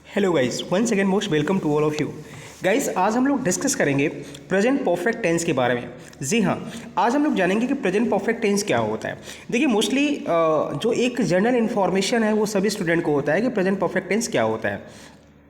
Hello guys, once again most welcome to all of you guys. आज हम लोग discuss करेंगे प्रेजेंट परफेक्ट टेंस के बारे में। जी हाँ, आज हम लोग जानेंगे कि प्रेजेंट परफेक्ट टेंस क्या होता है। देखिए मोस्टली जो एक जनरल इन्फॉर्मेशन है वो सभी स्टूडेंट को होता है कि प्रेजेंट परफेक्ट टेंस क्या होता है,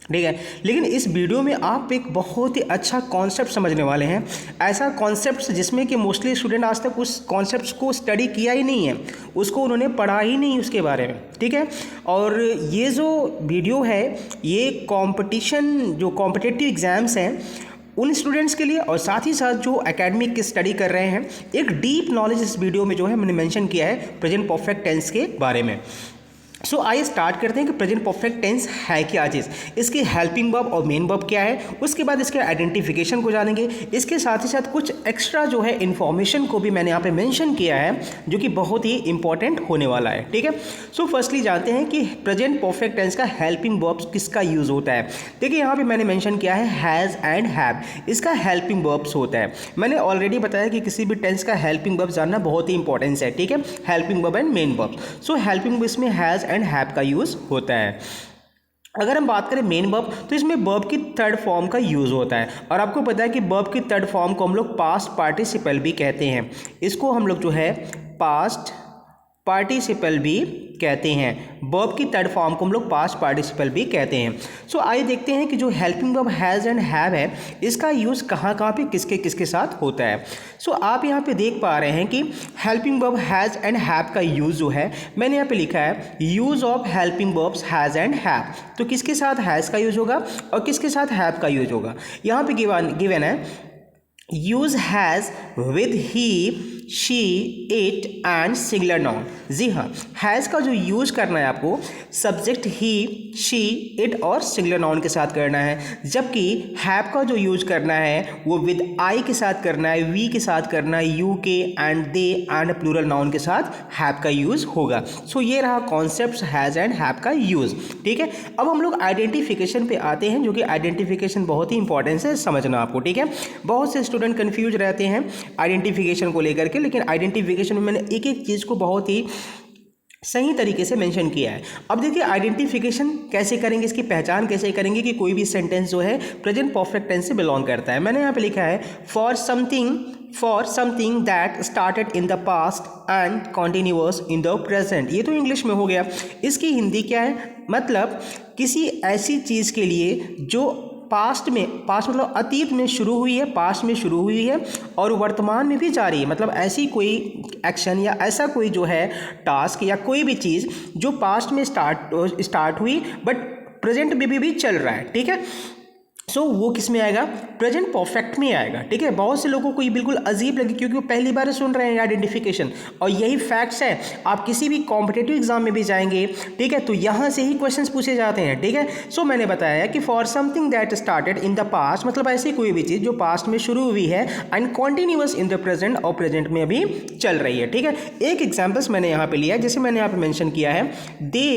ठीक है। लेकिन इस वीडियो में आप एक बहुत ही अच्छा कॉन्सेप्ट समझने वाले हैं, ऐसा कॉन्सेप्ट जिसमें कि मोस्टली स्टूडेंट आज तक उस कॉन्सेप्ट को स्टडी किया ही नहीं है, उसको उन्होंने पढ़ा ही नहीं उसके बारे में, ठीक है। और ये जो वीडियो है ये कंपटीशन जो कॉम्पिटिटिव एग्ज़ाम्स हैं उन स्टूडेंट्स के लिए और साथ ही साथ जो एकेडमिक की स्टडी कर रहे हैं, एक डीप नॉलेज इस वीडियो में जो है मैंने मेंशन किया है प्रेजेंट परफेक्ट टेंस के बारे में। सो आइए स्टार्ट करते हैं कि प्रेजेंट परफेक्ट टेंस है क्या चीज़, इसकी हेल्पिंग वर्ब और मेन वर्ब क्या है, उसके बाद इसके आइडेंटिफिकेशन को जानेंगे। इसके साथ ही साथ कुछ एक्स्ट्रा जो है इन्फॉर्मेशन को भी मैंने यहाँ पे मेंशन किया है जो कि बहुत ही इंपॉर्टेंट होने वाला है, ठीक है। सो फर्स्टली जानते हैं कि प्रेजेंट परफेक्ट टेंस का हेल्पिंग वर्ब किसका यूज़ होता है। देखिए यहाँ पर मैंने मैंशन किया है हैज़ एंड हैव, इसका हेल्पिंग वर्ब्स होता है। मैंने ऑलरेडी बताया कि किसी भी टेंस का हेल्पिंग वर्ब जानना बहुत ही इंपॉर्टेंस है, ठीक है। Helping verb and main verb. So helping verb इसमें हैज़ एंड हैव का यूज़ होता है। अगर हम बात करें मेन वर्ब तो इसमें वर्ब की थर्ड फॉर्म का यूज़ होता है और आपको पता है कि वर्ब की थर्ड फॉर्म को हम लोग पास्ट पार्टिसिपल भी कहते हैं। इसको हम लोग जो है पास्ट पार्टिसिपल भी कहते हैं। वर्ब की थर्ड फॉर्म को हम लोग पास्ट पार्टिसिपल भी कहते हैं। सो आइए देखते हैं कि जो helping verb has and have है इसका यूज़ कहाँ कहाँ पे किसके किसके साथ होता है। सो आप यहाँ पे देख पा रहे हैं कि helping verb has and have का यूज़ जो है मैंने यहाँ पे लिखा है use of helping verbs has and have. तो किसके साथ हैज़ का यूज़ होगा और किसके साथ हैव का यूज़ होगा। यहाँ पे गिवन है use has with he she it and singular noun. जी हाँ, हैज़ का जो यूज़ करना है आपको सब्जेक्ट ही शी इट और सिंगुलर नाउन के साथ करना है, जबकि हैव का जो यूज़ करना है वो विद आई के साथ करना है, वी के साथ करना है, यू के and they and plural noun के साथ हैव का यूज़ होगा। सो ये रहा कॉन्सेप्ट हैज़ एंड हैव का यूज़, ठीक है। अब हम लोग आइडेंटिफिकेशन पे आते हैं जो कि आइडेंटिफिकेशन बहुत ही इंपॉर्टेंस है समझना आपको, ठीक है। बहुत से स्टूडेंट कन्फ्यूज रहते हैं आइडेंटिफिकेशन को लेकर के, लेकिन आइडेंटिफिकेशन में मैंने एक एक चीज़ को बहुत ही सही तरीके से मेंशन किया है। अब देखिए आइडेंटिफिकेशन कैसे करेंगे, इसकी पहचान कैसे करेंगे कि कोई भी सेंटेंस जो है प्रेजेंट परफेक्ट टेंस से बिलोंग करता है। मैंने यहाँ पे लिखा है for something that started in the past and continuous in the present. ये तो इंग्लिश में हो गया, इसकी हिंदी क्या है, मतलब किसी ऐसी चीज़ के लिए जो पास्ट मतलब अतीत में शुरू हुई है, पास्ट में शुरू हुई है और वर्तमान में भी जारी है। मतलब ऐसी कोई एक्शन या ऐसा कोई जो है टास्क या कोई भी चीज़ जो पास्ट में स्टार्ट हुई बट प्रेजेंट में भी चल रहा है, ठीक है। सो वो किस में आएगा, प्रेजेंट परफेक्ट में आएगा, ठीक है। बहुत से लोगों को ये बिल्कुल अजीब लगे क्योंकि वो पहली बार सुन रहे हैं आइडेंटिफिकेशन, और यही फैक्ट्स है। आप किसी भी कॉम्पिटिटिव एग्जाम में भी जाएंगे, ठीक है, तो यहाँ से ही क्वेश्चंस पूछे जाते हैं, ठीक है। सो मैंने बताया कि for something that started in the past, मतलब ऐसी कोई भी चीज़ जो पास्ट में शुरू हुई है and continuous in the present, और प्रेजेंट में अभी चल रही है, ठीक है। एक एग्जाम्पल्स मैंने यहाँ पे लिया है, जैसे मैंने यहाँ पे मैंशन किया है they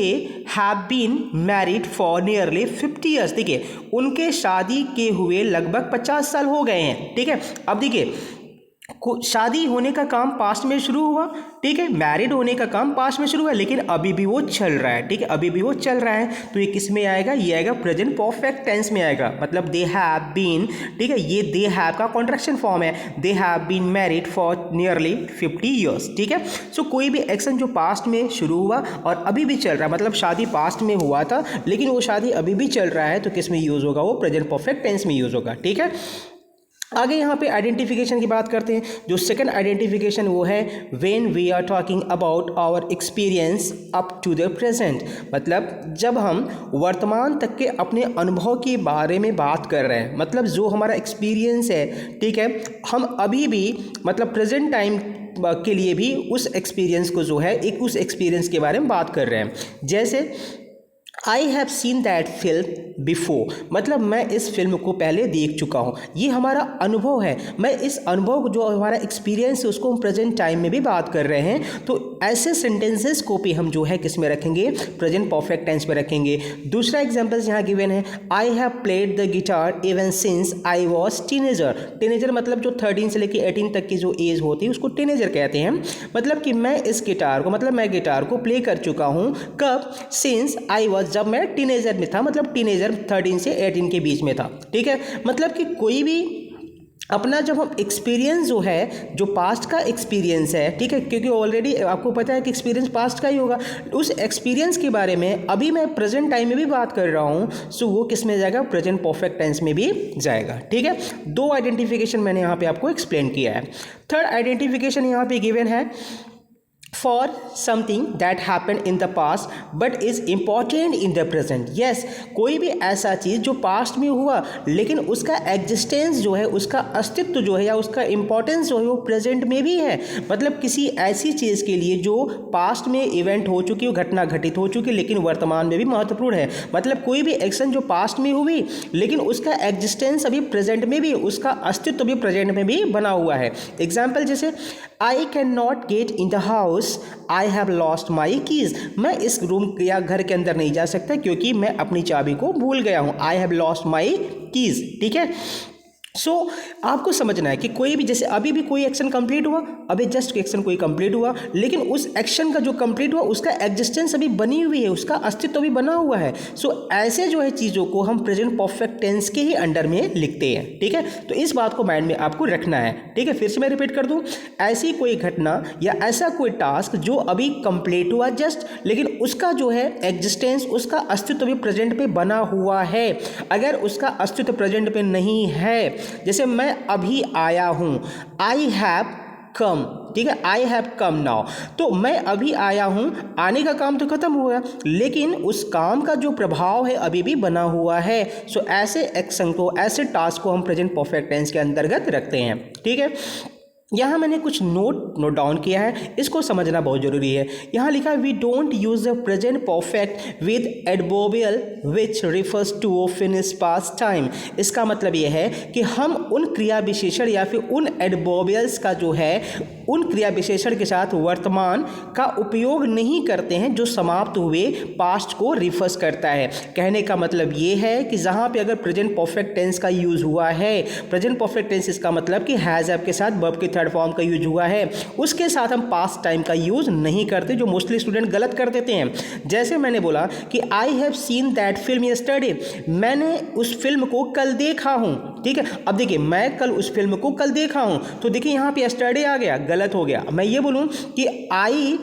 have been married for nearly 50 years. देखिए उनके शादी के हुए लगभग 50 साल हो गए हैं, ठीक है। अब देखिए शादी होने का काम पास्ट में शुरू हुआ, ठीक है, मैरिड होने का काम पास्ट में शुरू हुआ, लेकिन अभी भी वो चल रहा है, ठीक है, अभी भी वो चल रहा है। तो ये किस में आएगा, ये आएगा प्रेजेंट परफेक्ट टेंस में आएगा। मतलब दे हैव बीन, ठीक है, ये दे हैव का कॉन्ट्रैक्शन फॉर्म है, they have been married for nearly 50 years, ठीक है। सो कोई भी एक्शन जो पास्ट में शुरू हुआ और अभी भी चल रहा है, मतलब शादी पास्ट में हुआ था लेकिन वो शादी अभी भी चल रहा है, तो किस में यूज़ होगा, वो प्रेजेंट परफेक्ट टेंस में यूज़ होगा, ठीक है। आगे यहाँ पे आइडेंटिफिकेशन की बात करते हैं। जो सेकंड आइडेंटिफिकेशन वो है when we are talking about our experience up to the present, मतलब जब हम वर्तमान तक के अपने अनुभव के बारे में बात कर रहे हैं, मतलब जो हमारा एक्सपीरियंस है, ठीक है, हम अभी भी मतलब प्रेजेंट टाइम के लिए भी उस एक्सपीरियंस को जो है एक उस एक्सपीरियंस के बारे में बात कर रहे हैं। जैसे I have seen that film before, मतलब मैं इस फिल्म को पहले देख चुका हूँ, ये हमारा अनुभव है। मैं इस अनुभव को जो हमारा एक्सपीरियंस है उसको हम प्रेजेंट टाइम में भी बात कर रहे हैं। तो ऐसे सेंटेंसेस को भी हम जो है किस में रखेंगे, प्रेजेंट परफेक्ट टेंस में रखेंगे। दूसरा एग्जाम्पल्स यहाँ गिवन है I have played the guitar even since I was teenager. Teenager मतलब जो 13 से लेकर 18 तक की जो एज होती है उसको टीनेजर कहते हैं। मतलब कि मैं इस गिटार को, मतलब मैं गिटार को प्ले कर चुका हूँ कब, सिंस आई वॉज, जब मैं टीनेजर में था, मतलब टीनेजर 13 से 18 के बीच में था, ठीक है। मतलब कि कोई भी अपना जब हम एक्सपीरियंस जो है, जो पास्ट का एक्सपीरियंस है, ठीक है, क्योंकि ऑलरेडी आपको पता है कि एक्सपीरियंस पास्ट का ही होगा, उस एक्सपीरियंस के बारे में अभी मैं प्रेजेंट टाइम में भी बात कर रहा हूँ, सो वो किस में जाएगा, प्रेजेंट परफेक्ट टेंस में भी जाएगा, ठीक है। दो आइडेंटिफिकेशन मैंने यहाँ पे आपको एक्सप्लेन किया है। थर्ड आइडेंटिफिकेशन यहाँ पे गिवन है, for something that happened in the past but is important in the present। yes, कोई भी ऐसा चीज़ जो पास्ट में हुआ लेकिन उसका एग्जिस्टेंस जो है, उसका अस्तित्व जो है या उसका इंपॉर्टेंस जो है वो प्रेजेंट में भी है। मतलब किसी ऐसी चीज़ के लिए जो पास्ट में इवेंट हो चुकी, वो घटना घटित हो चुकी, लेकिन वर्तमान में भी महत्वपूर्ण है। मतलब कोई भी एक्शन जो पास्ट में हुई लेकिन उसका एग्जिस्टेंस अभी प्रेजेंट में भी, उसका अस्तित्व भी प्रेजेंट में भी बना हुआ है। एग्जाम्पल जैसे I can not get in the house, I have lost my keys. मैं इस रूम या घर के अंदर नहीं जा सकता क्योंकि मैं अपनी चाबी को भूल गया हूँ। आई हैव लॉस्ट माई कीज, ठीक है। सो आपको समझना है कि कोई भी, जैसे अभी भी कोई एक्शन कंप्लीट हुआ, अभी जस्ट एक्शन कोई कंप्लीट हुआ, लेकिन उस एक्शन का जो कंप्लीट हुआ उसका एग्जिस्टेंस अभी बनी हुई है, उसका अस्तित्व भी बना हुआ है। सो ऐसे जो है चीज़ों को हम प्रेजेंट परफेक्ट टेंस के ही अंडर में लिखते हैं, ठीक है। तो इस बात को माइंड में आपको रखना है, ठीक है। फिर से मैं रिपीट कर दूं, ऐसी कोई घटना या ऐसा कोई टास्क जो अभी कंप्लीट हुआ जस्ट, लेकिन उसका जो है एग्जिस्टेंस, उसका अस्तित्व भी प्रेजेंट पे बना हुआ है। अगर उसका अस्तित्व प्रेजेंट पे नहीं है, जैसे मैं अभी आया हूं, आई हैव कम, ठीक है, आई हैव कम नाउ, तो मैं अभी आया हूं, आने का काम तो खत्म हुआ, लेकिन उस काम का जो प्रभाव है अभी भी बना हुआ है। सो ऐसे एक्शन को, ऐसे टास्क को हम प्रेजेंट परफेक्ट टेंस के अंतर्गत रखते हैं, ठीक है। यहाँ मैंने कुछ नोट डाउन किया है, इसको समझना बहुत जरूरी है। यहाँ लिखा है, we don't use the present perfect with adverbial which refers to finish past time. इसका मतलब यह है कि हम उन क्रिया विशेषण या फिर उन एडवर्बियल्स का जो है, उन क्रिया विशेषण के साथ वर्तमान का उपयोग नहीं करते हैं जो समाप्त हुए पास्ट को रिफर्स करता है। कहने का मतलब ये है कि जहाँ पे अगर प्रेजेंट परफेक्ट टेंस का यूज हुआ है, प्रेजेंट परफेक्ट टेंस इसका मतलब कि हैज हैव के साथ वर्ब के थर्ड फॉर्म का यूज हुआ है, उसके साथ हम पास्ट टाइम का यूज नहीं करते, जो मोस्टली स्टूडेंट गलत कर देते हैं। जैसे मैंने बोला कि आई have seen that film yesterday, मैंने उस फिल्म को कल देखा हूं, ठीक है। अब देखिए, मैं कल उस फिल्म को कल देखा हूं, तो देखिए यहाँ पे यस्टरडे आ गया, गलत हो गया। मैं ये बोलूं कि I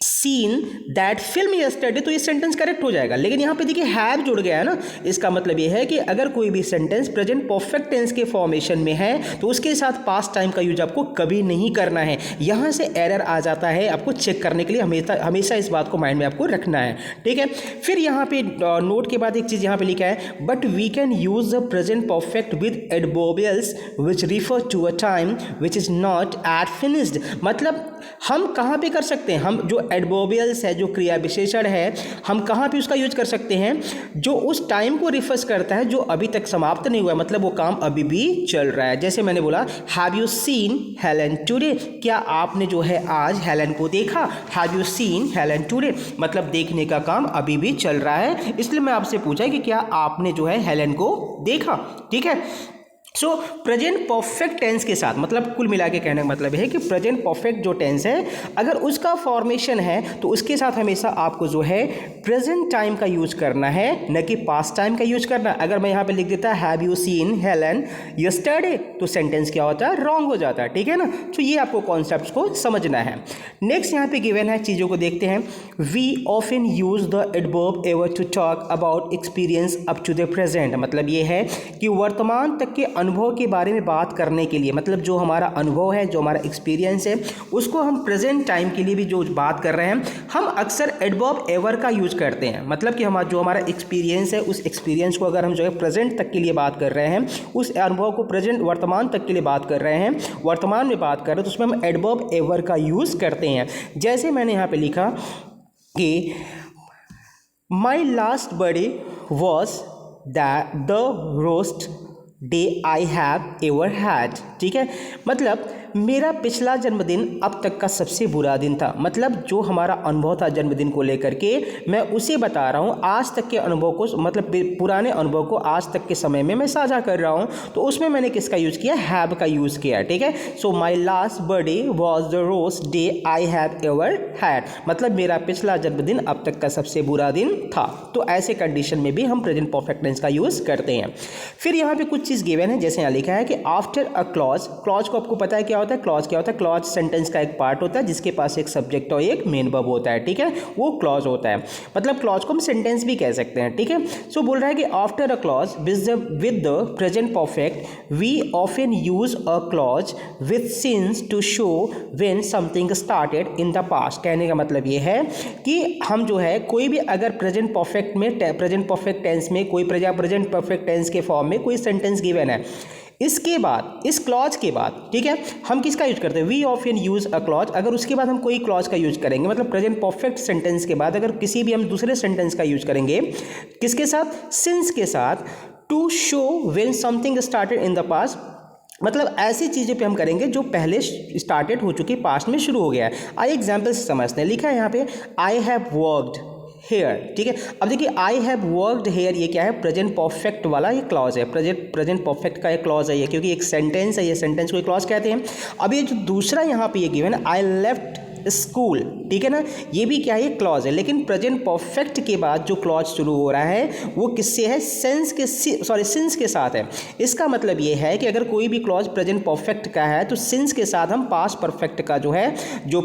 seen that film yesterday, तो ये सेंटेंस करेक्ट हो जाएगा, लेकिन यहाँ पे देखिए हैव जुड़ गया है ना। इसका मतलब ये है कि अगर कोई भी सेंटेंस प्रेजेंट परफेक्ट टेंस के फॉर्मेशन में है तो उसके साथ पास्ट टाइम का यूज आपको कभी नहीं करना है। यहाँ से एरर आ जाता है, आपको चेक करने के लिए हमेशा इस बात को माइंड में आपको रखना है, ठीक है। फिर यहाँ पे नोट के बाद एक चीज़ यहाँ पे लिखा है, but we can use the present perfect with adverbials which refer to a time which is not yet finished. मतलब हम कहाँ पे कर सकते हैं, हम जो एडवर्बियल्स है, जो क्रिया विशेषण है, हम कहाँ पे उसका यूज कर सकते हैं, जो उस टाइम को रिफर्स करता है जो अभी तक समाप्त नहीं हुआ है, मतलब वो काम अभी भी चल रहा है। जैसे मैंने बोला, have you seen Helen today, क्या आपने जो है आज हेलन को देखा। Have you seen Helen today मतलब देखने का काम अभी भी चल रहा है, इसलिए मैं आपसे पूछा कि क्या आपने जो है हेलन को देखा, ठीक है। सो प्रेजेंट परफेक्ट टेंस के साथ, मतलब कुल मिला के कहने का मतलब है कि प्रेजेंट परफेक्ट जो टेंस है, अगर उसका फॉर्मेशन है तो उसके साथ हमेशा आपको जो है प्रेजेंट टाइम का यूज करना है, न कि पास्ट टाइम का यूज करना। अगर मैं यहाँ पे लिख देता have you seen Helen yesterday, तो सेंटेंस क्या होता है, रॉन्ग हो जाता है, ठीक है ना। तो ये आपको कॉन्सेप्ट को समझना है। नेक्स्ट यहाँ पे गिवन है, चीज़ों को देखते हैं। We often use the adverb ever to talk about experience up to the present. मतलब ये है कि वर्तमान तक के अनुभव के बारे में बात करने के लिए, मतलब जो हमारा अनुभव है, जो हमारा एक्सपीरियंस है, उसको हम प्रेजेंट टाइम के लिए भी जो बात कर रहे हैं, हम अक्सर एडवर्ब एवर का यूज करते हैं। मतलब कि जो हमारा एक्सपीरियंस है, उस एक्सपीरियंस को अगर हम जो है प्रेजेंट तक के लिए बात कर रहे हैं, उस अनुभव को प्रेजेंट वर्तमान तक के लिए बात कर रहे हैं, वर्तमान में बात कर रहे हैं, तो उसमें हम एडवर्ब एवर का यूज करते हैं। जैसे मैंने यहाँ पे लिखा कि माई last birthday was the worst day I have ever had, ठीक है। मतलब मेरा पिछला जन्मदिन अब तक का सबसे बुरा दिन था। मतलब जो हमारा अनुभव था जन्मदिन को लेकर के, मैं उसे बता रहा हूँ, आज तक के अनुभव को, मतलब पुराने अनुभव को आज तक के समय में मैं साझा कर रहा हूँ। तो उसमें मैंने किसका यूज़ किया, हैव का यूज़ किया, ठीक है। So my last birthday was the worst day I have ever had, मतलब मेरा पिछला जन्मदिन अब तक का सबसे बुरा दिन था। तो ऐसे कंडीशन में भी हम प्रेजेंट परफेक्ट टेंस का यूज़ करते हैं। फिर यहाँ पे कुछ चीज़ गिवन है, जैसे यहाँ लिखा है कि आफ्टर अ क्लॉज, क्लॉज को आपको पता है क्या होता है, क्लॉज क्या होता है, क्लॉज सेंटेंस का एक पार्ट होता है जिसके पास एक सब्जेक्ट और एक मेन वर्ब होता है, ठीक है, वो क्लॉज होता है। मतलब क्लॉज को हम सेंटेंस भी कह सकते हैं, ठीक है। सो बोल रहा है कि after a clause with the present perfect we often use a clause with since to show when something started in the past. कहने का मतलब ये है कि हम जो है कोई भी अगर प्रेजेंट परफेक्ट में, प्रेजेंट परफेक्ट टेंस में कोई प्रेजेंट परफेक्ट टेंस के फॉर्म में कोई सेंटेंस गिवन है, इसके बाद, इस क्लॉज के बाद, ठीक है, हम किसका यूज करते हैं, we often use a clause. अगर उसके बाद हम कोई क्लॉज का यूज करेंगे, मतलब प्रेजेंट परफेक्ट सेंटेंस के बाद अगर किसी भी हम दूसरे सेंटेंस का यूज करेंगे, किसके साथ, सिंस के साथ, to show when something started in the past, मतलब ऐसी चीज़ों पे हम करेंगे जो पहले स्टार्टेड हो चुकी, पास्ट में शुरू हो गया है। आइए एग्जाम्पल से समझते हैं। लिखा है यहाँ पे आई हैव वर्कड हेयर, ठीक है। अब देखिए आई हैव वर्कड हेयर, ये क्या है, प्रेजेंट परफेक्ट वाला ये क्लॉज है, प्रेजेंट परफेक्ट का एक क्लॉज है ये, क्योंकि एक सेंटेंस है, ये सेंटेंस को क्लॉज कहते हैं। अब ये जो दूसरा यहाँ पे ये गिवन है, आई लेफ्ट स्कूल, ठीक है ना, ये भी क्या है, क्लॉज है। लेकिन प्रेजेंट परफेक्ट के बाद जो क्लॉज शुरू हो रहा है वो किससे है, सिंस के साथ है। इसका मतलब ये है कि अगर कोई भी क्लॉज प्रेजेंट परफेक्ट का है तो सिंस के साथ हम पास्ट परफेक्ट का जो है, जो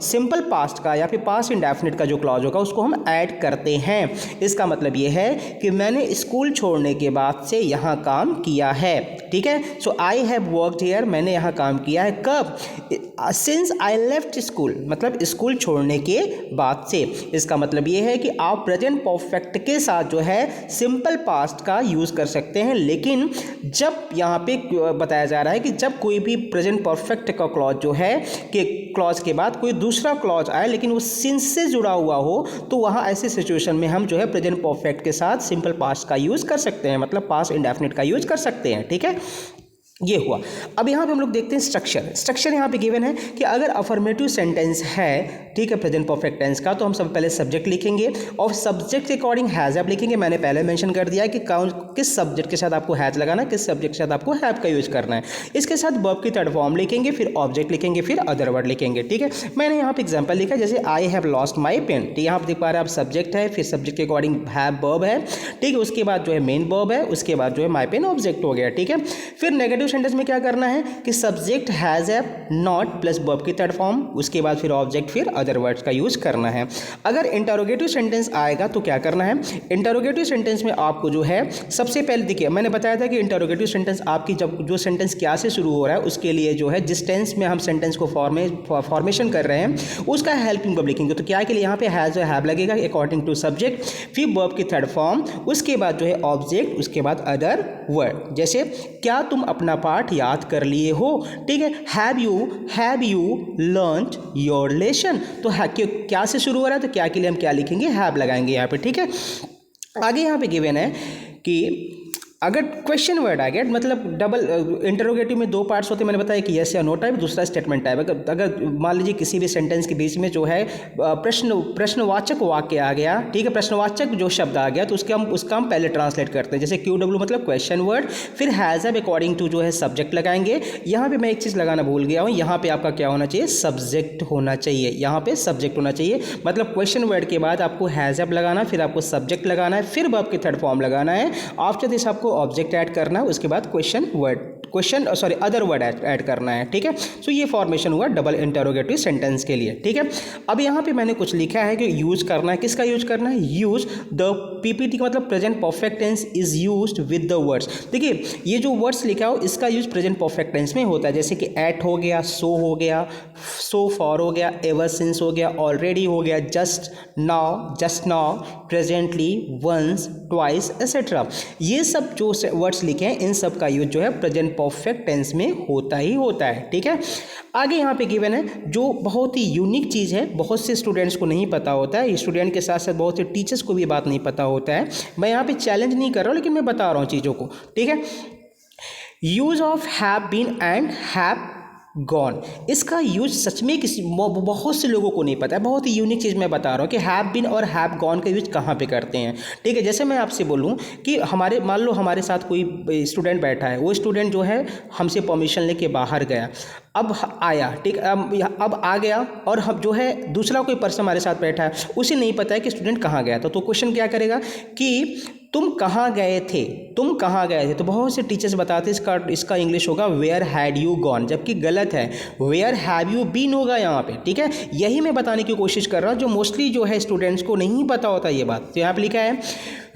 सिंपल पास्ट का या फिर पास्ट इंडेफिनिट का जो क्लॉज होगा उसको हम ऐड करते हैं। इसका मतलब ये है कि मैंने स्कूल छोड़ने के बाद से यहाँ काम किया है, ठीक है। सो आई हैव वर्कड हियर, मैंने यहाँ काम किया है, कब, सिंस आई लेफ्ट स्कूल, मतलब स्कूल छोड़ने के बाद से। इसका मतलब ये है कि आप प्रेजेंट परफेक्ट के साथ जो है सिंपल पास्ट का यूज़ कर सकते हैं, लेकिन जब यहाँ पे बताया जा रहा है कि जब कोई भी प्रेजेंट परफेक्ट का क्लॉज जो है कि क्लॉज के बाद कोई दूसरा क्लॉज आए लेकिन वो सिंस से जुड़ा हुआ हो, तो वहाँ ऐसे सिचुएशन में हम जो है प्रेजेंट परफेक्ट के साथ सिंपल पास्ट का यूज़ कर सकते हैं, मतलब पास्ट इंडेफिनिट का यूज़ कर सकते हैं, ठीक है। ये हुआ। अब यहाँ पे हम लोग देखते हैं स्ट्रक्चर यहाँ पे गिवन है कि अगर अफर्मेटिव सेंटेंस है, ठीक है, प्रेजेंट परफेक्ट टेंस का, तो हम सब पहले सब्जेक्ट लिखेंगे और सब्जेक्ट के अकॉर्डिंग हैज़ आप लिखेंगे। मैंने पहले मेंशन कर दिया है कि किस सब्जेक्ट के साथ आपको हैज़ लगाना, किस सब्जेक्ट के साथ आपको हैव का यूज़ करना है। इसके साथ वर्ब की थर्ड फॉर्म लिखेंगे, फिर ऑब्जेक्ट लिखेंगे, फिर अदर वर्ड लिखेंगे, ठीक है। मैंने यहाँ पे एग्जाम्पल लिखा, जैसे I have lost my pen, ठीक है, यहाँ पे देख पा रहे हैं आप, सब्जेक्ट है, फिर सब्जेक्ट के अकॉर्डिंग हैव वर्ब है, ठीक है, उसके बाद जो है मेन वर्ब है, उसके बाद जो है माई पेन ऑब्जेक्ट हो गया, ठीक है। फिर नेगेटिव सेंटेंस में क्या करना है कि subject has have not plus verb की थर्ड फॉर्म, उसके बाद फिर ऑब्जेक्ट, फिर अदर वर्ड्स का यूज करना है। अगर इंटरोगेटिव सेंटेंस आएगा तो क्या करना है, इंटरोगेटिव सेंटेंस में आपको जो है सबसे पहले देखिए, मैंने बताया था कि इंटरोगेटिव सेंटेंस आपकी जब जो सेंटेंस क्या से शुरू हो रहा है उसके लिए जो है जिस टेंस में हम सेंटेंस को फॉर्मेशन कर रहे हैं उसका हेल्पिंग वर्ब लिखेंगे। तो क्या के लिए यहाँ पे हैज हैव लगेगा अकॉर्डिंग टू सब्जेक्ट, फिर वर्ब की थर्ड फॉर्म, उसके बाद जो है ऑब्जेक्ट, उसके बाद अदर वर्ड। जैसे क्या तुम अपना पाठ याद कर लिए हो, ठीक है, have you learned your lesson, तो क्या से शुरू हो रहा है तो क्या के लिए हम क्या लिखेंगे, हैव लगाएंगे यहाँ पे, ठीक है। आगे यहाँ पे गिवन है कि अगर क्वेश्चन वर्ड आ गया, मतलब डबल इंटरोगेटिव में दो पार्ट्स होते हैं, मैंने बताया कि यस या नो टाइप, दूसरा स्टेटमेंट टाइप। अगर मान लीजिए किसी भी सेंटेंस के बीच में जो है प्रश्नवाचक वाक्य आ गया, ठीक है, प्रश्नवाचक जो शब्द आ गया, तो उसका हम पहले ट्रांसलेट करते हैं, जैसे QW मतलब क्वेश्चन वर्ड, फिर हैज़ हैव अकॉर्डिंग टू जो है सब्जेक्ट लगाएंगे। यहाँ पे मैं एक चीज़ लगाना भूल गया हूँ, यहाँ पे आपका क्या होना चाहिए, सब्जेक्ट होना चाहिए, यहाँ पे सब्जेक्ट होना चाहिए, मतलब क्वेश्चन वर्ड के बाद आपको हैज़ हैव लगाना, फिर आपको सब्जेक्ट लगाना है, फिर वर्ब की थर्ड फॉर्म लगाना है, आफ्टर दिस आपको ऑब्जेक्ट ऐड करना है, उसके बाद अदर वर्ड ऐड करना है, ठीक है। सो ये फॉर्मेशन हुआ डबल इंटरोगेटिव सेंटेंस के लिए, ठीक है। अब यहाँ पे मैंने कुछ लिखा है कि यूज करना है, किसका यूज करना है, यूज द PPT का मतलब present perfect tense is used with the words. देखिए ये जो वर्ड्स लिखा हो इसका यूज प्रेजेंट परफेक्ट टेंस में होता है, जैसे कि एट हो गया, सो हो गया, सो फॉर हो गया, एवर सिंस हो गया, ऑलरेडी हो गया, just now, presently, once, twice, etcetera. ये सब जो वर्ड्स लिखे हैं इन सब का यूज जो है प्रेजेंट परफेक्ट टेंस में होता ही होता है, ठीक है। आगे यहाँ पे गिवन है जो बहुत ही यूनिक चीज़ है, बहुत से स्टूडेंट्स को नहीं पता होता है, स्टूडेंट के साथ साथ बहुत से टीचर्स को भी बात नहीं पता होता है। मैं यहाँ पे चैलेंज नहीं कर रहा हूँ, लेकिन मैं बता रहा हूँ चीज़ों को, ठीक है। Use of have been and have gone, इसका यूज सच में बहुत से लोगों को नहीं पता है। बहुत ही यूनिक चीज़ मैं बता रहा हूँ कि हैव बीन और हैव गॉन का यूज कहाँ पे करते हैं। ठीक है, जैसे मैं आपसे बोलूँ कि मान लो हमारे साथ कोई स्टूडेंट बैठा है, वो स्टूडेंट जो है हमसे परमिशन लेके बाहर गया, अब आया, ठीक, अब आ गया, और हम जो है दूसरा कोई पर्सन हमारे साथ बैठा है, उसे नहीं पता है कि स्टूडेंट कहाँ गया था। तो क्वेश्चन क्या करेगा कि तुम कहाँ गए थे, तुम कहाँ गए थे। तो बहुत से टीचर्स बताते हैं इसका इंग्लिश होगा वेयर हैड यू गॉन, जबकि गलत है, वेयर हैव यू बीन होगा यहाँ पे। ठीक है, यही मैं बताने की कोशिश कर रहा हूँ, जो मोस्टली जो है स्टूडेंट्स को नहीं पता होता ये बात। तो यहाँ पे लिखा है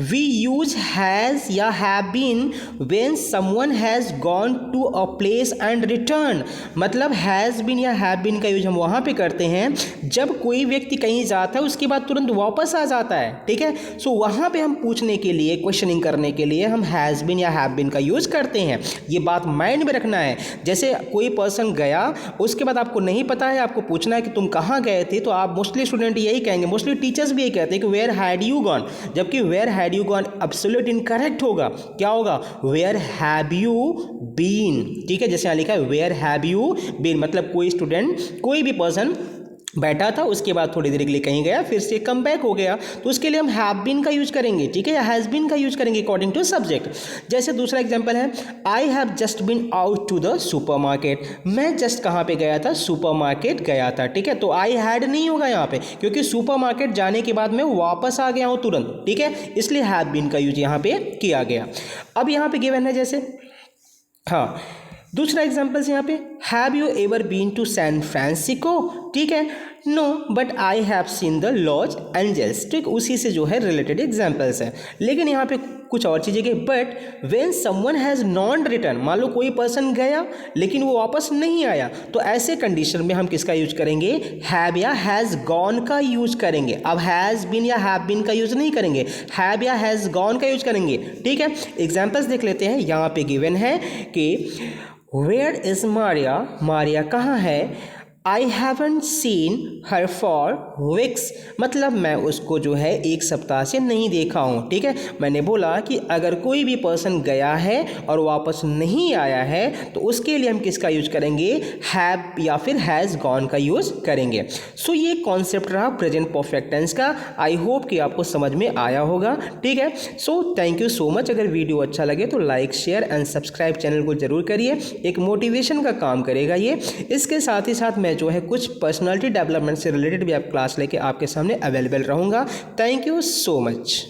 वी यूज हैज़ या have been when someone has gone to a place and return. मतलब हैज़ बीन या हैव बीन का यूज हम वहाँ पे करते हैं जब कोई व्यक्ति कहीं जाता है उसके बाद तुरंत वापस आ जाता है। ठीक है, सो वहाँ पे हम पूछने के लिए, क्वेश्चनिंग करने के लिए हम हैज़ बीन या हैव बीन का यूज़ करते हैं। ये बात माइंड में रखना है। जैसे कोई पर्सन गया, उसके बाद आपको नहीं पता है, आपको पूछना है कि तुम कहाँ गए थे, तो आप मोस्टली स्टूडेंट यही कहेंगे, मोस्टली टीचर्स भी यही कहते हैं कि वेयर हैड यू गॉन, जबकि where had you gone absolute incorrect होगा। क्या होगा, वेयर हैव यू बीन। ठीक है, जैसे यहाँ लिखा है वेयर हैव यू बीन, मतलब कोई स्टूडेंट, कोई भी पर्सन बैठा था, उसके बाद थोड़ी देर के लिए कहीं गया, फिर से कम बैक हो गया, तो उसके लिए हम हैव बीन का यूज करेंगे। ठीक है, या हैज़ बीन का यूज करेंगे अकॉर्डिंग टू सब्जेक्ट। जैसे दूसरा एग्जांपल है, I have just been out to the supermarket. मैं जस्ट कहाँ पे गया था, सुपरमार्केट गया था। ठीक है, तो आई हैड नहीं होगा यहाँ पे, क्योंकि सुपरमार्केट जाने के बाद मैं वापस आ गया हूँ तुरंत। ठीक है, इसलिए हैव बीन का यूज यहाँ पे किया गया। अब यहाँ पे गिवन है, जैसे हाँ, दूसरा एग्जाम्पल यहाँ पे, have you ever been to San Francisco. ठीक है, no but I have seen the Los Angeles. ठीक, उसी से जो है रिलेटेड एग्जाम्पल्स हैं। लेकिन यहाँ पे कुछ और चीज़ें कि but when someone has non return, मान लो कोई पर्सन गया लेकिन वो वापस नहीं आया, तो ऐसे कंडीशन में हम किसका यूज करेंगे, हैव या हैज़ गॉन का यूज करेंगे। अब हैज़ बीन या हैव बीन का यूज नहीं करेंगे, हैव या हैज़ गॉन का यूज करेंगे। ठीक है, एग्जाम्पल्स देख लेते हैं। यहाँ पे गिवन है कि वेयर इज़ मारिया, मारिया कहाँ है, I haven't seen her for weeks, मतलब मैं उसको जो है एक सप्ताह से नहीं देखा हूँ। ठीक है, मैंने बोला कि अगर कोई भी पर्सन गया है और वापस नहीं आया है तो उसके लिए हम किसका यूज करेंगे, हैव या फिर हैज़ गॉन का यूज करेंगे। सो ये कॉन्सेप्ट रहा प्रेजेंट परफेक्ट टेंस का। आई होप कि आपको समझ में आया होगा। ठीक है, so thank you so much. अगर वीडियो अच्छा लगे तो like, share and subscribe channel को जरूर करिए, एक मोटिवेशन का काम करेगा ये। इसके साथ ही साथ मैं जो है कुछ पर्सनालिटी डेवलपमेंट से रिलेटेड भी आप क्लास लेके आपके सामने अवेलेबल रहूँगा। Thank you so much.